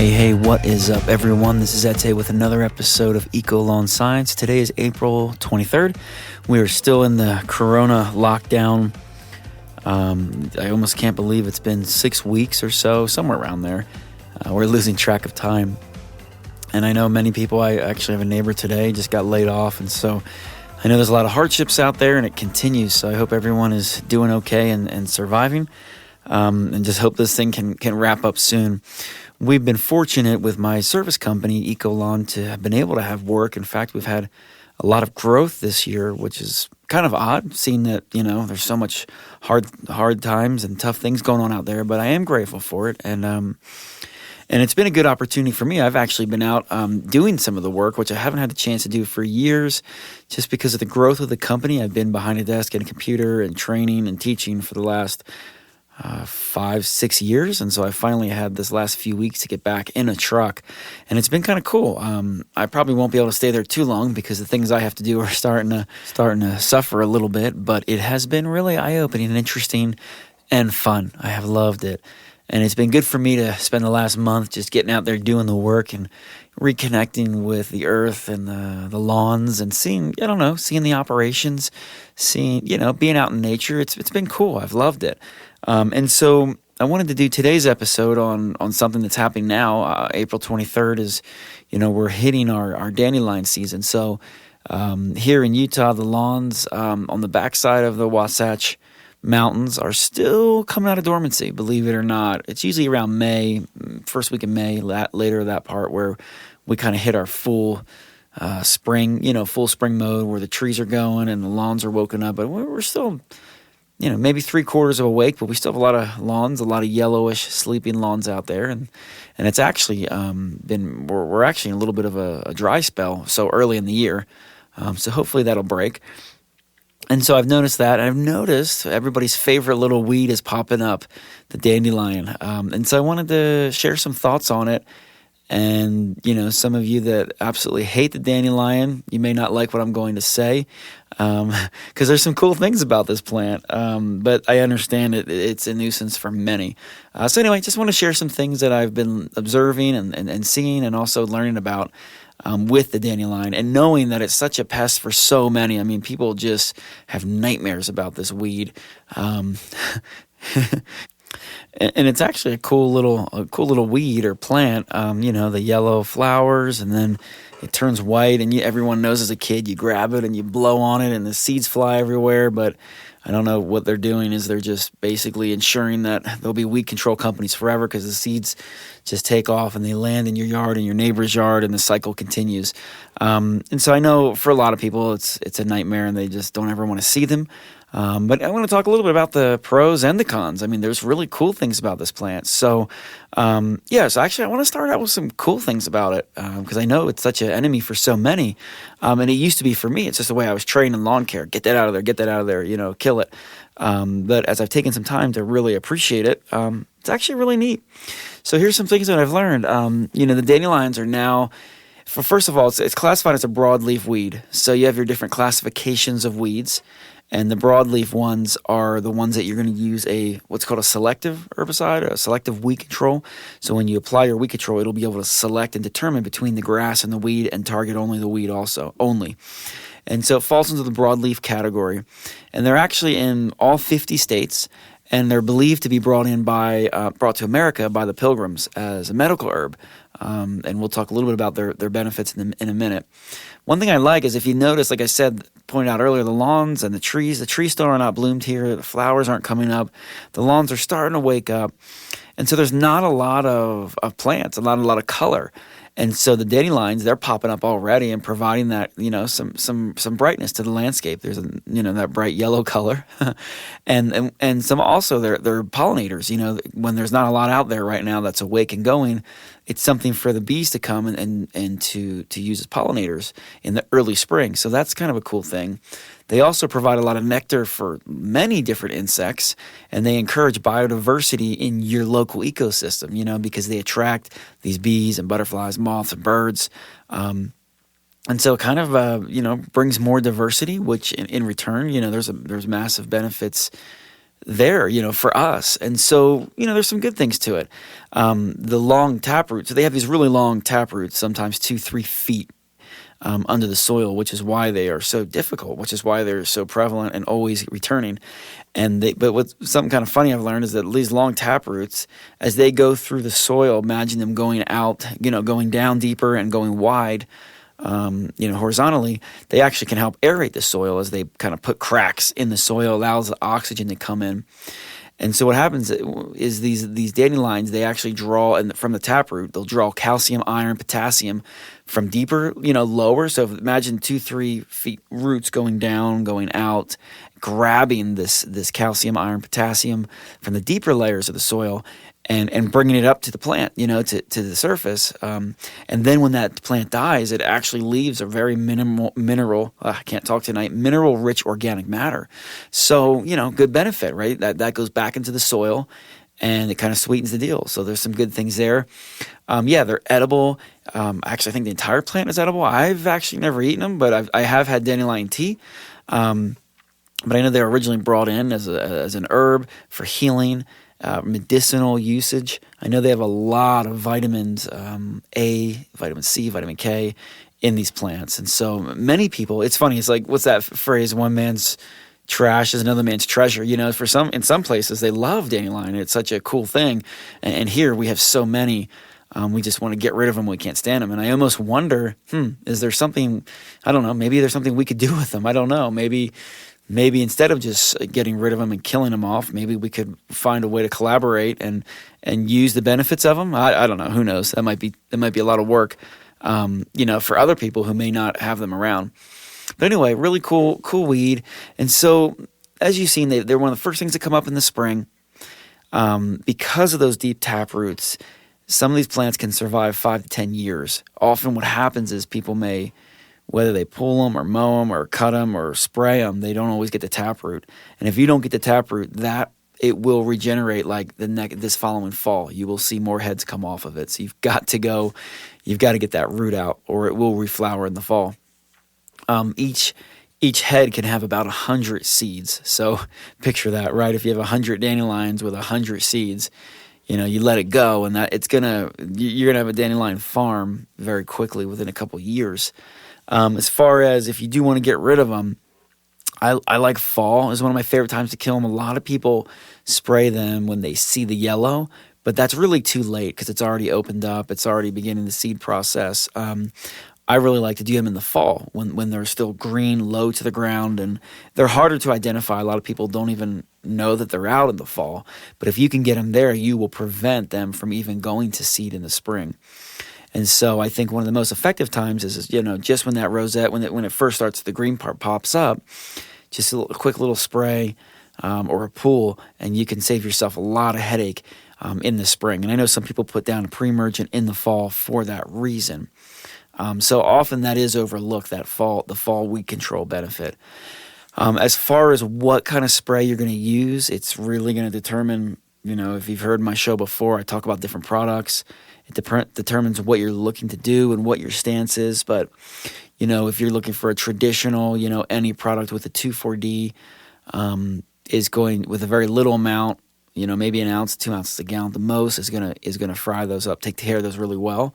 Hey, what is up, everyone? This is Ete with another episode of Eco Lawn Science. Today is April 23rd. We are still in the Corona lockdown. I almost can't believe it's been 6 weeks or so, somewhere around there. We're losing track of time. And I know many people, I actually have a neighbor today, just got laid off. And so I know there's a lot of hardships out there and it continues. So I hope everyone is doing okay and surviving. And just hope this thing can wrap up soon. We've been fortunate with my service company, Eco Lawn, to have been able to have work. In fact, we've had a lot of growth this year, which is kind of odd, seeing that, there's so much hard times and tough things going on out there. But I am grateful for it. And it's been a good opportunity for me. I've actually been out doing some of the work, which I haven't had the chance to do for years, just because of the growth of the company. I've been behind a desk and a computer and training and teaching for the last 5-6 years, and so I finally had this last few weeks to get back in a truck, and it's been kind of cool. I probably won't be able to stay there too long because the things I have to do are starting to suffer a little bit, but it has been really eye-opening and interesting and fun. I have loved it, and it's been good for me to spend the last month just getting out there doing the work and reconnecting with the earth and the lawns and seeing the operations, being out in nature. It's been cool. I've loved it. And so I wanted to do today's episode on something that's happening now. April 23rd is, we're hitting our dandelion season. So here in Utah, the lawns on the backside of the Wasatch Mountains are still coming out of dormancy, believe it or not. It's usually around May, first week of May, later that part where we kind of hit our full spring, full spring mode where the trees are going and the lawns are woken up. But we're still, maybe 3/4 awake, but we still have a lot of lawns, a lot of yellowish sleeping lawns out there. And it's actually we're actually in a little bit of a dry spell so early in the year. So hopefully that'll break. And so I've noticed that. I've noticed everybody's favorite little weed is popping up, the dandelion. And so I wanted to share some thoughts on it. And, some of you that absolutely hate the dandelion, you may not like what I'm going to say, because there's some cool things about this plant. But I understand it's a nuisance for many. So anyway, just want to share some things that I've been observing and seeing and also learning about with the dandelion, and knowing that it's such a pest for so many. I mean, people just have nightmares about this weed. And it's actually a cool little weed or plant. The yellow flowers, and then it turns white. And everyone knows as a kid, you grab it and you blow on it, and the seeds fly everywhere. But I don't know what they're doing. Is they're just basically ensuring that there'll be weed control companies forever, because the seeds just take off and they land in your yard and your neighbor's yard, and the cycle continues. And so I know for a lot of people, it's a nightmare, and they just don't ever want to see them. But I want to talk a little bit about the pros and the cons. I mean, there's really cool things about this plant. So, so actually I want to start out with some cool things about it, because I know it's such an enemy for so many. And it used to be for me. It's just the way I was trained in lawn care. Get that out of there, kill it. But as I've taken some time to really appreciate it, it's actually really neat. So here's some things that I've learned. The dandelions are now, first of all, it's classified as a broadleaf weed. So you have your different classifications of weeds. And the broadleaf ones are the ones that you're going to use what's called a selective herbicide, a selective weed control. So when you apply your weed control, it'll be able to select and determine between the grass and the weed and target only the weed only. And so it falls into the broadleaf category. And they're actually in all 50 states, and they're believed to be brought to America by the Pilgrims as a medical herb. And we'll talk a little bit about their benefits in a minute. One thing I like is, if you notice, like I said, pointed out earlier, the lawns and the trees still are not bloomed here. The flowers aren't coming up. The lawns are starting to wake up. And so there's not a lot of plants, a lot of color. And so the dandelions, they're popping up already and providing that, some brightness to the landscape. There's that bright yellow color. and some also they're pollinators. When there's not a lot out there right now that's awake and going, it's something for the bees to come and to use as pollinators in the early spring. So that's kind of a cool thing. They also provide a lot of nectar for many different insects, and they encourage biodiversity in your local ecosystem, because they attract these bees and butterflies, moths and birds. And so it kind of, brings more diversity, which in return, there's massive benefits there, for us. And so, there's some good things to it. The long taproot, so they have these really long taproots, sometimes 2-3 feet under the soil, which is why they are so difficult, which is why they're so prevalent and always returning. But what's something kind of funny I've learned is that these long taproots, as they go through the soil, imagine them going out, going down deeper and going wide, horizontally, they actually can help aerate the soil as they kind of put cracks in the soil, allows the oxygen to come in. And so what happens is these dandelions, they actually draw, and from the taproot, they'll draw calcium, iron, potassium from deeper, lower. So imagine 2-3 feet roots going down, going out, grabbing this calcium, iron, potassium from the deeper layers of the soil and bringing it up to the plant, to the surface. And then when that plant dies, it actually leaves a very I can't talk tonight, mineral-rich organic matter. So, good benefit, right? That goes back into the soil, and it kind of sweetens the deal. So there's some good things there. They're edible. Actually, I think the entire plant is edible. I've actually never eaten them, but I have had dandelion tea. But I know they were originally brought in as an herb for healing, medicinal usage. I know they have a lot of vitamins, A, vitamin C, vitamin K in these plants. And so many people, it's funny, it's like, what's that phrase? One man's trash is another man's treasure. In some places they love dandelion. It's such a cool thing. And here we have so many. We just want to get rid of them. We can't stand them. And I almost wonder, is there something, I don't know, maybe there's something we could do with them. I don't know. Maybe instead of just getting rid of them and killing them off, maybe we could find a way to collaborate and use the benefits of them. I don't know. Who knows? That might be a lot of work, for other people who may not have them around. But anyway, really cool weed. And so, as you've seen, they're one of the first things that come up in the spring. Because of those deep tap roots, some of these plants can survive 5 to 10 years. Often what happens is people may, whether they pull them or mow them or cut them or spray them, they don't always get the taproot. And if you don't get the taproot, it will regenerate like this following fall. You will see more heads come off of it. So you've got to get that root out, or it will reflower in the fall. Each head can have about 100 seeds. So picture that, right? If you have 100 dandelions with 100 seeds, you let it go, and you're gonna have a dandelion farm very quickly within a couple years. As far as if you do want to get rid of them, I like fall is one of my favorite times to kill them. A lot of people spray them when they see the yellow, but that's really too late because it's already opened up. It's already beginning the seed process. I really like to do them in the fall when they're still green, low to the ground, and they're harder to identify. A lot of people don't even know that they're out in the fall. But if you can get them there, you will prevent them from even going to seed in the spring. And so I think one of the most effective times is just when that rosette, when it first starts, the green part pops up, just a quick little spray or a pull, and you can save yourself a lot of headache in the spring. And I know some people put down a pre-emergent in the fall for that reason. So often that is overlooked, the fall weed control benefit. As far as what kind of spray you're going to use, it's really going to determine, if you've heard my show before, I talk about different products. It determines what you're looking to do and what your stance is. But, if you're looking for a traditional, any product with a 2,4-D is going with a very little amount, maybe an ounce, 2 ounces a gallon, the most is gonna fry those up, take care of those really well.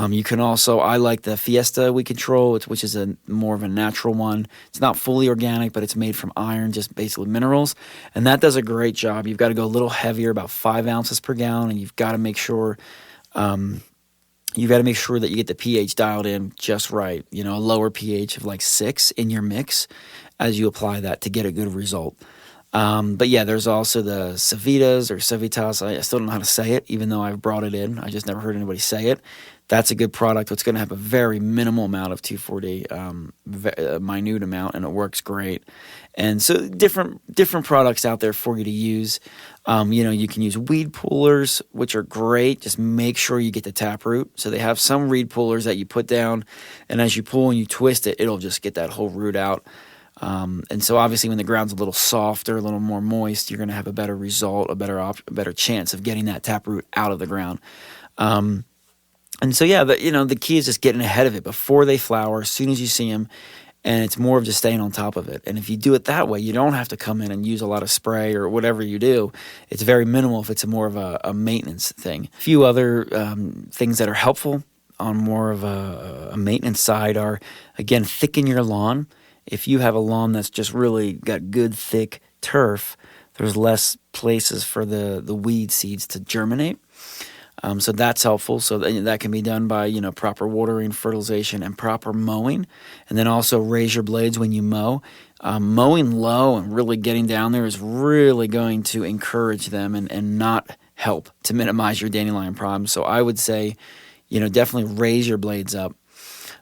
You can also, I like the Fiesta weed control, which is more of a natural one. It's not fully organic, but it's made from iron, just basically minerals, and that does a great job. You've got to go a little heavier, about 5 ounces per gallon, and you've got to make sure that you get the pH dialed in just right. A lower pH of like 6 in your mix as you apply that to get a good result. But yeah, there's also the Civitas or Civitas. I still don't know how to say it, even though I've brought it in. I just never heard anybody say it. That's a good product. It's going to have a very minimal amount of 2,4-D, a minute amount, and it works great. And so different products out there for you to use. You can use weed pullers, which are great. Just make sure you get the taproot. So they have some weed pullers that you put down, and as you pull and you twist it, it'll just get that whole root out. And so obviously when the ground's a little softer, a little more moist, you're going to have a better result, a better chance of getting that taproot out of the ground. And so, yeah, the key is just getting ahead of it before they flower. As soon as you see them, and it's more of just staying on top of it. And if you do it that way, you don't have to come in and use a lot of spray or whatever you do. It's very minimal if it's more of a maintenance thing. A few other things that are helpful on more of a maintenance side are, again, thicken your lawn. If you have a lawn that's just really got good thick turf, there's less places for the weed seeds to germinate. So that's helpful. So that can be done by, proper watering, fertilization, and proper mowing. And then also raise your blades when you mow. Mowing low and really getting down there is really going to encourage them and not help to minimize your dandelion problem. So I would say, definitely raise your blades up.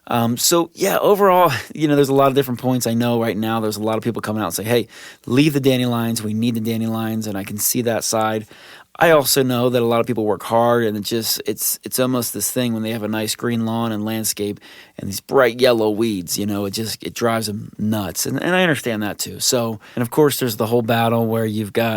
Overall, there's a lot of different points. I know right now there's a lot of people coming out and say, hey, leave the dandelions. We need the dandelions. And I can see that side. I also know that a lot of people work hard, and it's almost this thing when they have a nice green lawn and landscape and these bright yellow weeds, it drives them nuts. And I understand that too. So, and of course there's the whole battle where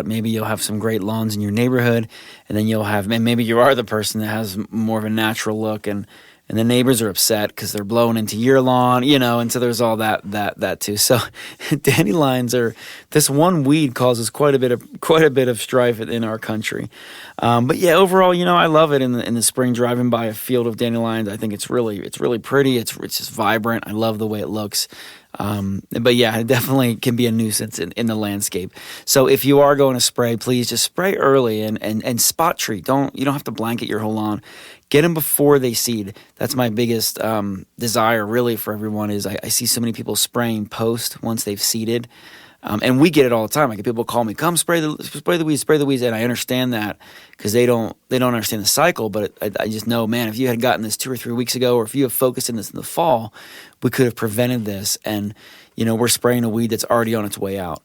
maybe you'll have some great lawns in your neighborhood, and then maybe you are the person that has more of a natural look, and the neighbors are upset because they're blowing into your lawn, and so there's all that too. So dandelions this one weed causes quite a bit of strife in our country. But yeah, overall, I love it in the spring driving by a field of dandelions. I think it's really pretty. It's just vibrant. I love the way it looks. But yeah, it definitely can be a nuisance in the landscape. So if you are going to spray, please just spray early and spot treat. You don't have to blanket your whole lawn. Get them before they seed. That's my biggest desire really for everyone is I see so many people spraying post once they've seeded. And we get it all the time. I get people call me, come spray the weeds. And I understand that because they don't understand the cycle. But I just know, man, if you had gotten this 2 or 3 weeks ago, or if you have focused on this in the fall, we could have prevented this. And, we're spraying a weed that's already on its way out.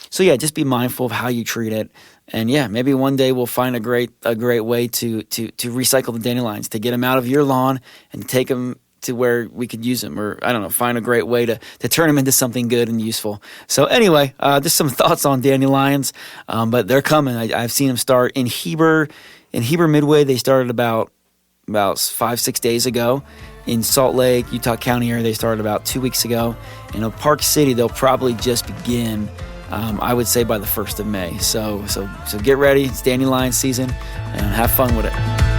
Just be mindful of how you treat it. And yeah, maybe one day we'll find a great way to recycle the dandelions, to get them out of your lawn and take them to where we could use them, or I don't know, find a great way to turn them into something good and useful. So anyway, just some thoughts on dandelions, but they're coming. I've seen them start in Heber Midway. They started about 5-6 days ago. In Salt Lake, Utah County area, they started about 2 weeks ago. In Park City, they'll probably just begin, I would say, by the 1st of May. So get ready. It's dandelion season, and have fun with it.